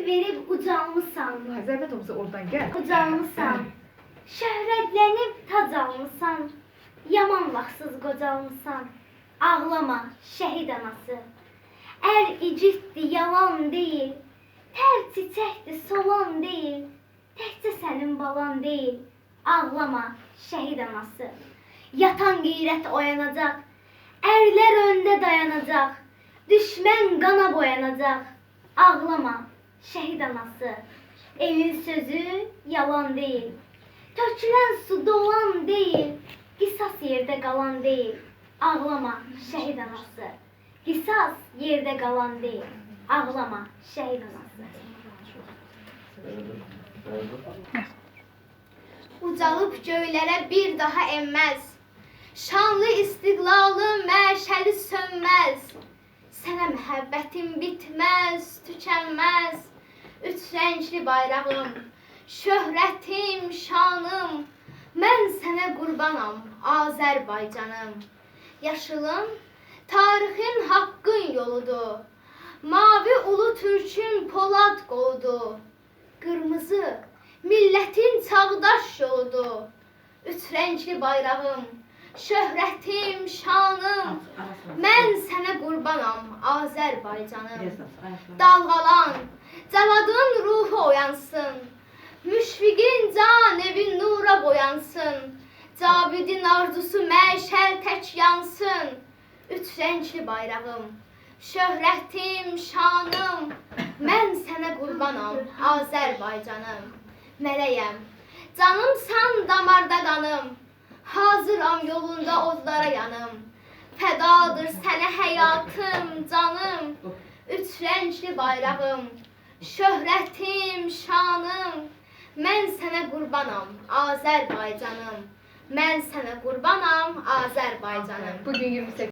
verib ucalmısan. Zəhmət olmasa oradan gəl. Ucalmısan. Şöhrətlənib tac almısan. Yaman vaxtsız qocalmısan. Ağlama şəhid anası. Ər igiddi yalan deyil. Tər çiçəkdi solan deyil. Təkcə sənin balan deyil. Ağlama şəhid anası. Yatan qeyrət oyanacaq. Ərlər öndə dayanacaq. Düşmən qana boyanacaq. Ağlama şəhid anası. Elin sözü yalan deyil. Tökülən su dolan deyil. Qisas yerdə qalan deyil. Ağlama şəhid anası. Qisas yerdə qalan deyil. Ağlama şəhid anası. Ucalıb göylərə bir daha enməz. Şanlı istiqlalı məşəli sönməz. Sənə məhəbbətim bitməz, tükənməz. Üç rəngli bayrağım, şöhrətim, şanım. Mən sənə qurbanam, Azərbaycanım. Yaşılın, tarixin, haqqın yoludur. Mavi ulu türkün polad qoludur. Qırmızı, millətin çağdaş yoludur. Üç rəngli bayrağım, şöhrətim, şanım. Mən sənə qurbanam, Azərbaycanım. Dalğalan, cavadın ruhu oyansın. Müşfiqin can evin nura boyansın. Cavidin arzusu məşəl tək yansın. Üç rəngli bayrağım, şöhrətim, şanım. Mən sənə qurbanam, Azərbaycanım. Mələyəm, canımsan damarda qanım. Hazıram yolunda odlara yanım. Fədadır sənə həyatım, canım. Üç rəngli bayrağım, şöhrətim, şanım. Mən sənə qurbanam, Azərbaycanım. Mən sənə qurbanam, Azərbaycanım. Bugün 28